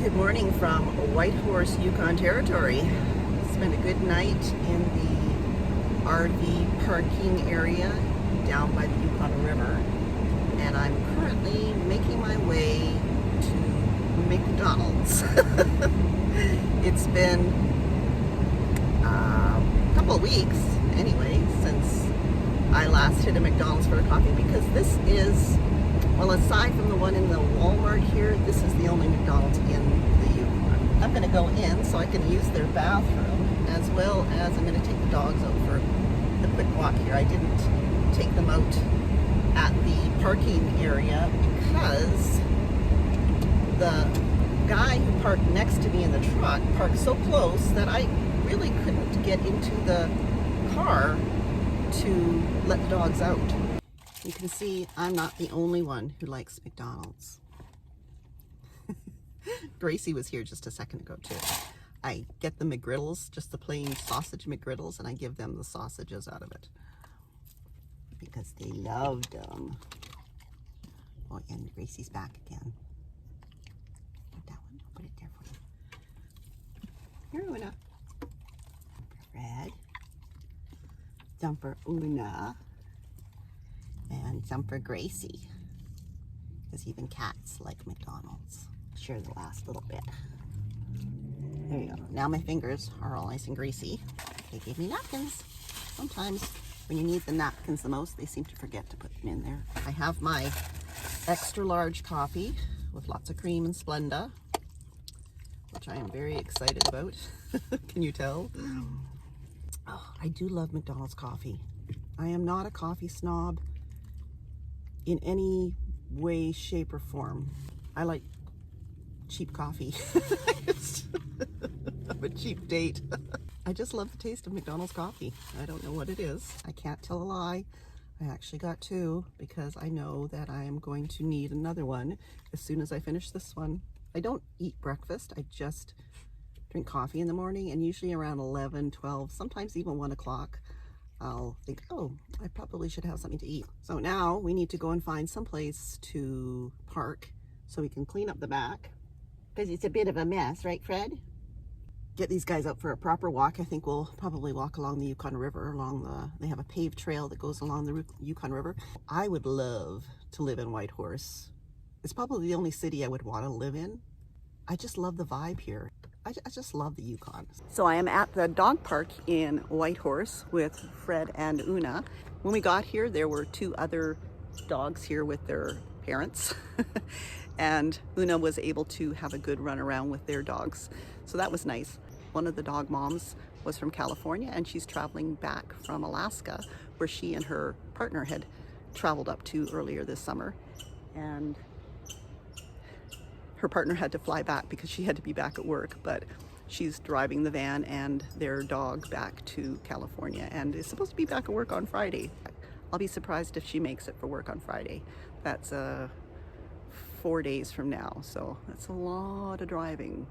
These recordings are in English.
Good morning from Whitehorse, Yukon Territory. Spent a good night in the RV parking area down by the Yukon River, and I'm currently making my way to McDonald's. It's been a couple of weeks anyway since I last hit a McDonald's for a coffee, because this is, well, aside from the one in the Walmart here, this is the only McDonald's in the Yukon. I'm going to go in so I can use their bathroom, as well as I'm going to take the dogs out for a quick walk here. I didn't take them out at the parking area because the guy who parked next to me in the truck parked so close that I really couldn't get into the car to let the dogs out. You can see I'm not the only one who likes McDonald's. Gracie was here just a second ago too. I get the McGriddles, just the plain sausage McGriddles, and I give them the sausages out of it because they loved them. Oh, and Gracie's back again. Get that one. I'll put it there for you. Here, Una. Fred. Some for Una. And some for Gracie, because even cats like McDonald's. Share the last little bit. There you go. Now my fingers are all nice and greasy. They gave me napkins. Sometimes when you need the napkins the most, they seem to forget to put them in there. I have my extra large coffee with lots of cream and Splenda, which I am very excited about. Can you tell? Oh, I do love McDonald's coffee. I am not a coffee snob in any way, shape, or form. I like cheap coffee. I'm a cheap date. I just love the taste of McDonald's coffee. I don't know what it is. I can't tell a lie. I actually got two because I know that I am going to need another one as soon as I finish this one. I don't eat breakfast. I just drink coffee in the morning, and usually around 11, 12, sometimes even 1 o'clock. I'll think, oh, I probably should have something to eat. So now we need to go and find some place to park so we can clean up the back, because it's a bit of a mess, right, Fred? Get these guys out for a proper walk. I think we'll probably walk along the Yukon River, they have a paved trail that goes along the Yukon River. I would love to live in Whitehorse. It's probably the only city I would want to live in. I just love the vibe here. I just love the Yukon. So I am at the dog park in Whitehorse with Fred and Una. When we got here, there were two other dogs here with their parents. And Una was able to have a good run around with their dogs. So that was nice. One of the dog moms was from California, and she's traveling back from Alaska, where she and her partner had traveled up to earlier this summer. And her partner had to fly back because she had to be back at work, but she's driving the van and their dog back to California and is supposed to be back at work on Friday. I'll be surprised if she makes it for work on Friday. That's 4 days from now, so that's a lot of driving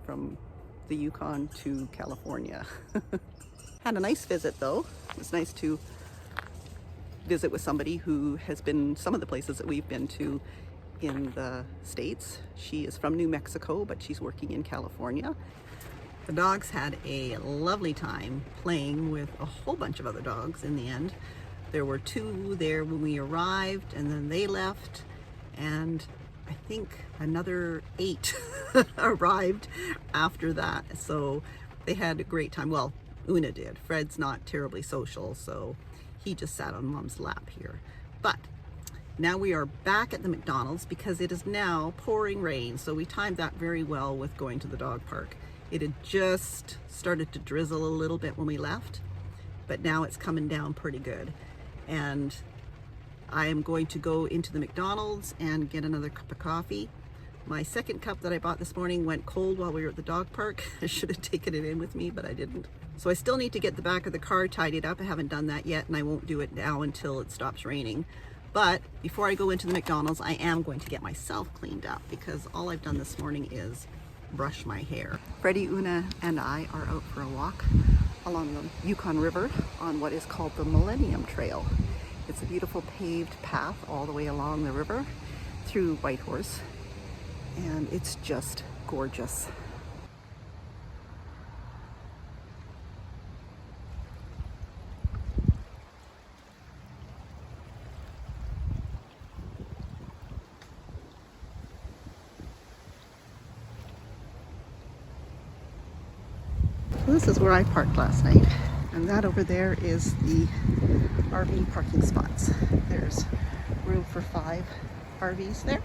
from the Yukon to California. Had a nice visit though. It was nice to visit with somebody who has been some of the places that we've been to in the States. She is from New Mexico, but she's working in California. The dogs had a lovely time playing with a whole bunch of other dogs in the end. There were two there when we arrived, and then they left, and I think another 8 arrived after that. So they had a great time. Well, Una did. Fred's not terribly social, so he just sat on Mom's lap here. But now we are back at the McDonald's because it is now pouring rain, so we timed that very well with going to the dog park. It had just started to drizzle a little bit when we left, but now it's coming down pretty good. And I am going to go into the McDonald's and get another cup of coffee. My second cup that I bought this morning went cold while we were at the dog park. I should have taken it in with me, but I didn't. So I still need to get the back of the car tidied up. I haven't done that yet, and I won't do it now until it stops raining. But before I go into the McDonald's, I am going to get myself cleaned up because all I've done this morning is brush my hair. Freddie, Una, and I are out for a walk along the Yukon River on what is called the Millennium Trail. It's a beautiful paved path all the way along the river through Whitehorse, and it's just gorgeous. This is where I parked last night, and that over there is the RV parking spots. There's room for 5 RVs there,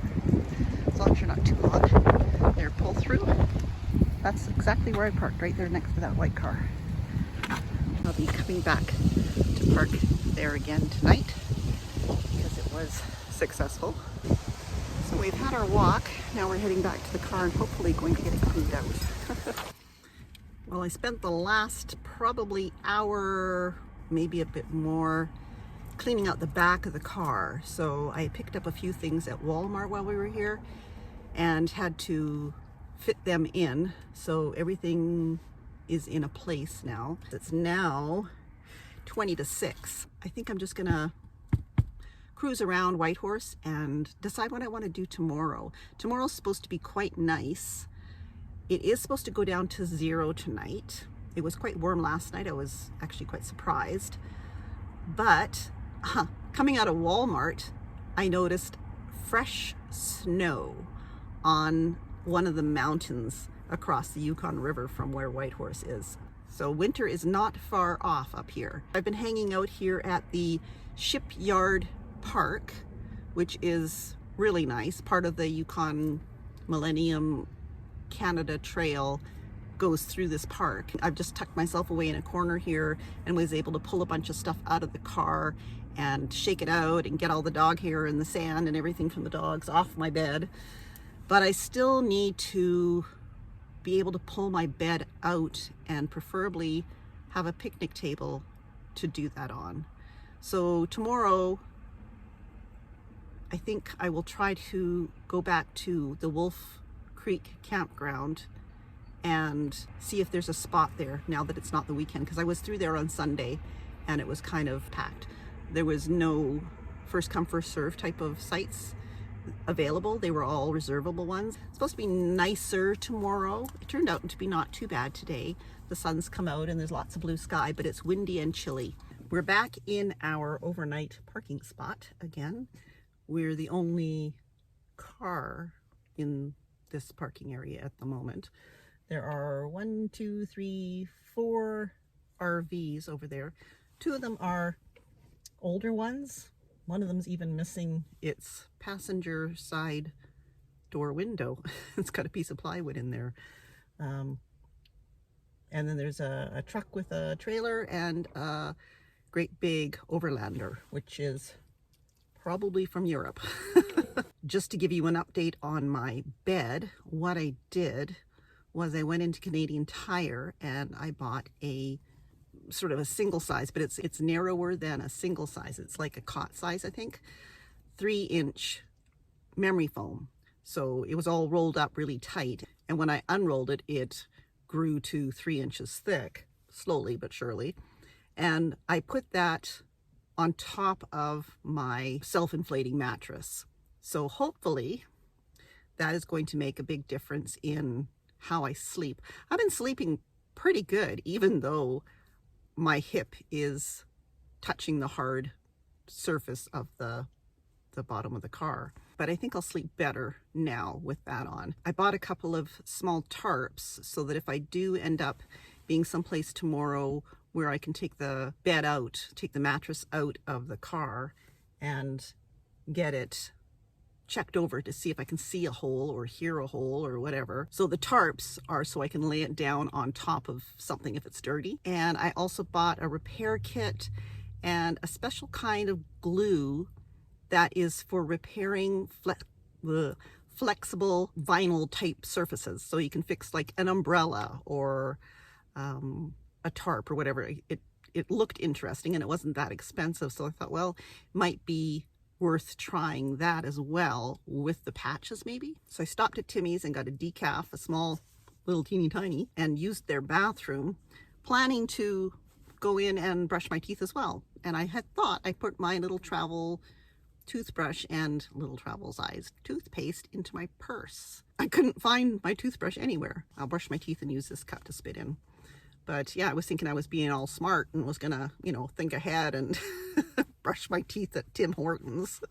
as long as you're not too hot. They're pull through. That's exactly where I parked, right there next to that white car. I'll be coming back to park there again tonight because it was successful. So we've had our walk, now we're heading back to the car and hopefully going to get it cleaned out. Well, I spent the last probably hour, maybe a bit more, cleaning out the back of the car. So I picked up a few things at Walmart while we were here and had to fit them in. So everything is in a place now. It's now 20 to 6. I think I'm just gonna cruise around Whitehorse and decide what I want to do tomorrow. Tomorrow's supposed to be quite nice. It is supposed to go down to 0 tonight. It was quite warm last night. I was actually quite surprised. But coming out of Walmart, I noticed fresh snow on one of the mountains across the Yukon River from where Whitehorse is. So winter is not far off up here. I've been hanging out here at the Shipyard Park, which is really nice. Part of the Yukon Millennium Canada Trail goes through this park. I've just tucked myself away in a corner here and was able to pull a bunch of stuff out of the car and shake it out and get all the dog hair and the sand and everything from the dogs off my bed. But I still need to be able to pull my bed out and preferably have a picnic table to do that on. So tomorrow, I think I will try to go back to the Wolf Creek campground and see if there's a spot there now that it's not the weekend, because I was through there on Sunday and it was kind of packed. There was no first come first serve type of sites available. They were all reservable ones. It's supposed to be nicer tomorrow. It turned out to be not too bad today. The sun's come out and there's lots of blue sky, but it's windy and chilly. We're back in our overnight parking spot again. We're the only car in this parking area at the moment. There are 1, 2, 3, 4 RVs over there. 2 of them are older ones. One of them's even missing its passenger side door window. It's got a piece of plywood in there. And then there's a truck with a trailer and a great big overlander, which is probably from Europe. Just to give you an update on my bed, what I did was I went into Canadian Tire and I bought a sort of a single size, but it's narrower than a single size. It's like a cot size, I think. 3-inch memory foam. So it was all rolled up really tight. And when I unrolled it, it grew to 3 inches thick, slowly but surely. And I put that on top of my self-inflating mattress. So hopefully that is going to make a big difference in how I sleep. I've been sleeping pretty good, even though my hip is touching the hard surface of the bottom of the car. But I think I'll sleep better now with that on. I bought a couple of small tarps so that if I do end up being someplace tomorrow where I can take the bed out, take the mattress out of the car and get it checked over to see if I can see a hole or hear a hole or whatever. So the tarps are so I can lay it down on top of something if it's dirty. And I also bought a repair kit and a special kind of glue that is for repairing flexible vinyl type surfaces. So you can fix like an umbrella or a tarp or whatever. It looked interesting and it wasn't that expensive. So I thought, well, it might be worth trying that as well with the patches maybe. So I stopped at Timmy's and got a decaf, a small little teeny tiny, and used their bathroom, planning to go in and brush my teeth as well. And I had thought I put my little travel toothbrush and little travel size toothpaste into my purse. I couldn't find my toothbrush anywhere. I'll brush my teeth and use this cup to spit in. But yeah, I was thinking I was being all smart and was gonna, think ahead and brush my teeth at Tim Hortons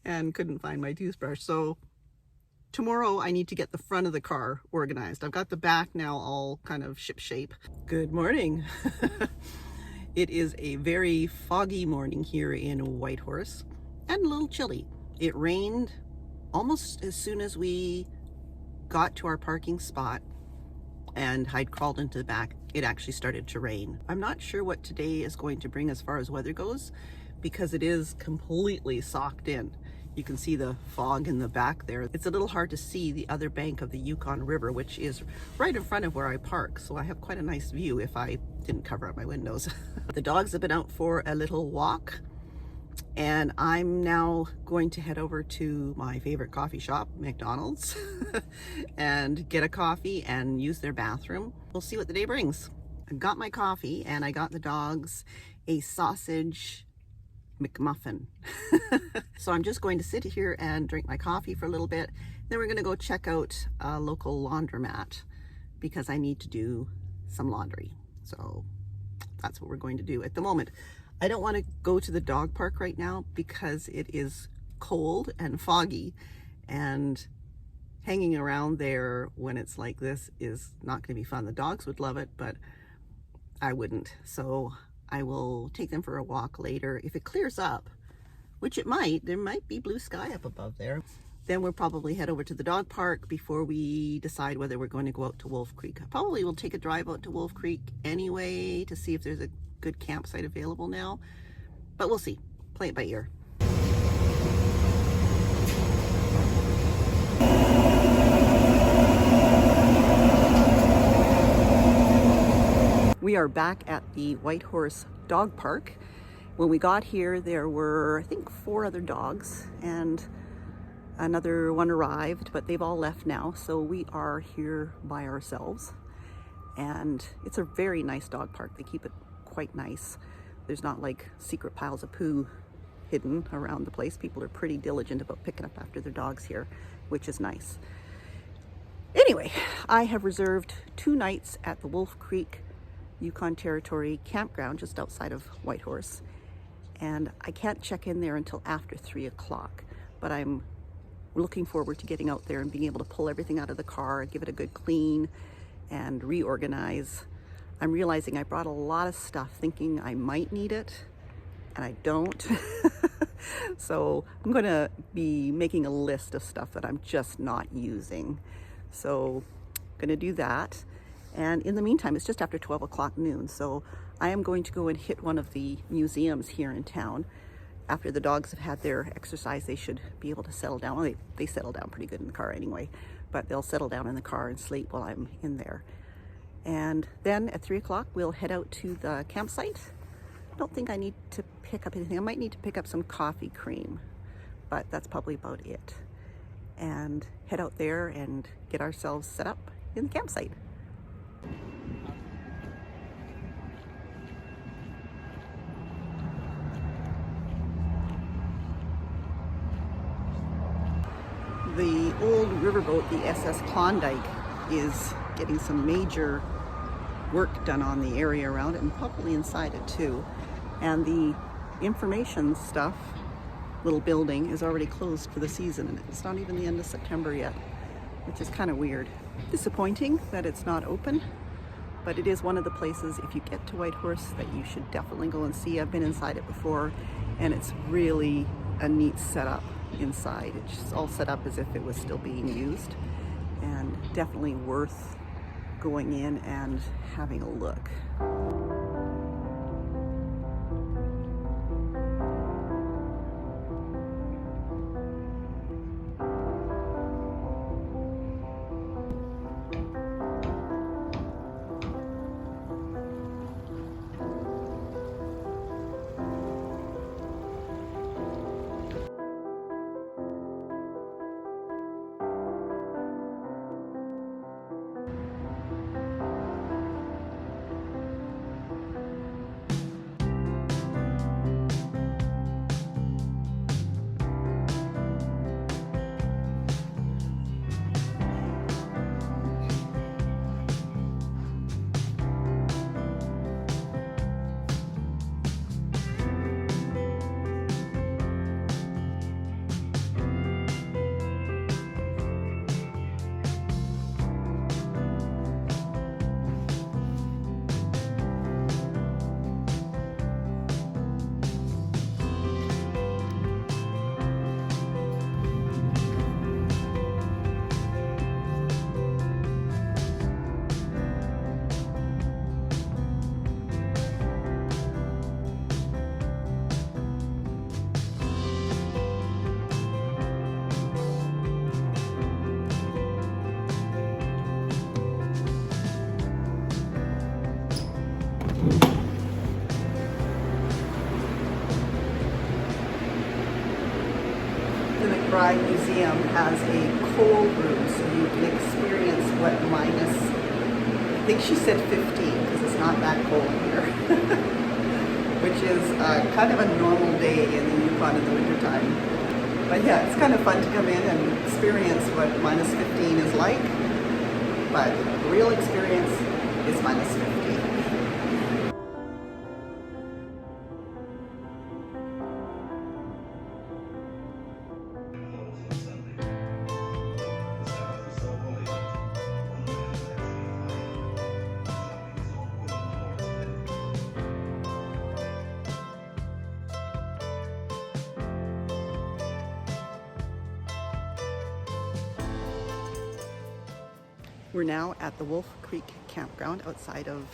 and couldn't find my toothbrush. So tomorrow I need to get the front of the car organized. I've got the back now all kind of ship-shape. Good morning. It is a very foggy morning here in Whitehorse and a little chilly. It rained almost as soon as we got to our parking spot and I'd crawled into the back. It actually started to rain. I'm not sure what today is going to bring as far as weather goes because it is completely socked in. You can see the fog in the back there. It's a little hard to see the other bank of the Yukon River, which is right in front of where I park. So I have quite a nice view if I didn't cover up my windows. The dogs have been out for a little walk and I'm now going to head over to my favorite coffee shop, McDonald's, and get a coffee and use their bathroom. We'll see what the day brings. I got my coffee and I got the dogs a sausage McMuffin. So I'm just going to sit here and drink my coffee for a little bit. Then we're going to go check out a local laundromat because I need to do some laundry. So that's what we're going to do at the moment. I don't want to go to the dog park right now because it is cold and foggy, and hanging around there when it's like this is not going to be fun. The dogs would love it, but I wouldn't. So I will take them for a walk later. If it clears up, which it might, there might be blue sky up above there, then we'll probably head over to the dog park before we decide whether we're going to go out to Wolf Creek. Probably we'll take a drive out to Wolf Creek anyway to see if there's a good campsite available now, but we'll see. Play it by ear. We are back at the Whitehorse dog park. When we got here, there were, I think, 4 other dogs and another one arrived, but they've all left now. So we are here by ourselves, and it's a very nice dog park. They keep it quite nice. There's not like secret piles of poo hidden around the place. People are pretty diligent about picking up after their dogs here, which is nice. Anyway, I have reserved 2 nights at the Wolf Creek Yukon Territory campground just outside of Whitehorse, and I can't check in there until after 3 o'clock, but I'm looking forward to getting out there and being able to pull everything out of the car, give it a good clean and reorganize. I'm realizing I brought a lot of stuff thinking I might need it, and I don't. So I'm going to be making a list of stuff that I'm just not using. So I'm going to do that. And in the meantime, it's just after 12 o'clock noon. So I am going to go and hit one of the museums here in town. After the dogs have had their exercise, they should be able to settle down. Well, they settle down pretty good in the car anyway, but they'll settle down in the car and sleep while I'm in there. And then at 3 o'clock, we'll head out to the campsite. I don't think I need to pick up anything. I might need to pick up some coffee cream, but that's probably about it. And head out there and get ourselves set up in the campsite. The old riverboat, the SS Klondike, is getting some major work done on the area around it and probably inside it too. And the information stuff, little building, is already closed for the season, and it's not even the end of September yet, which is kind of weird. Disappointing that it's not open, but it is one of the places, if you get to Whitehorse, that you should definitely go and see. I've been inside it before, and it's really a neat setup inside. It's just all set up as if it was still being used, and definitely worth going in and having a look. Riverside Museum has a cold room, so you can experience what minus, I think she said 15, because it's not that cold here, which is kind of a normal day in the Yukon in the wintertime. But yeah, it's kind of fun to come in and experience what minus 15 is like, but the real experience is minus 15. We're now at the Wolf Creek campground outside of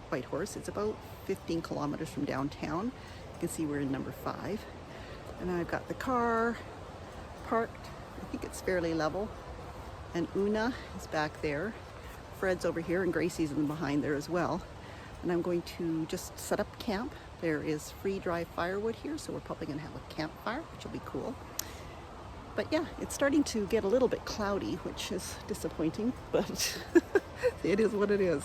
Whitehorse. It's about 15 kilometers from downtown. You can see we're in number 5. And I've got the car parked. I think it's fairly level. And Una is back there. Fred's over here and Gracie's in behind there as well. And I'm going to just set up camp. There is free dry firewood here, so we're probably gonna have a campfire, which will be cool. But yeah, it's starting to get a little bit cloudy, which is disappointing, but it is what it is.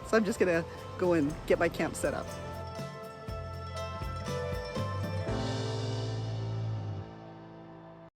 So I'm just gonna go and get my camp set up.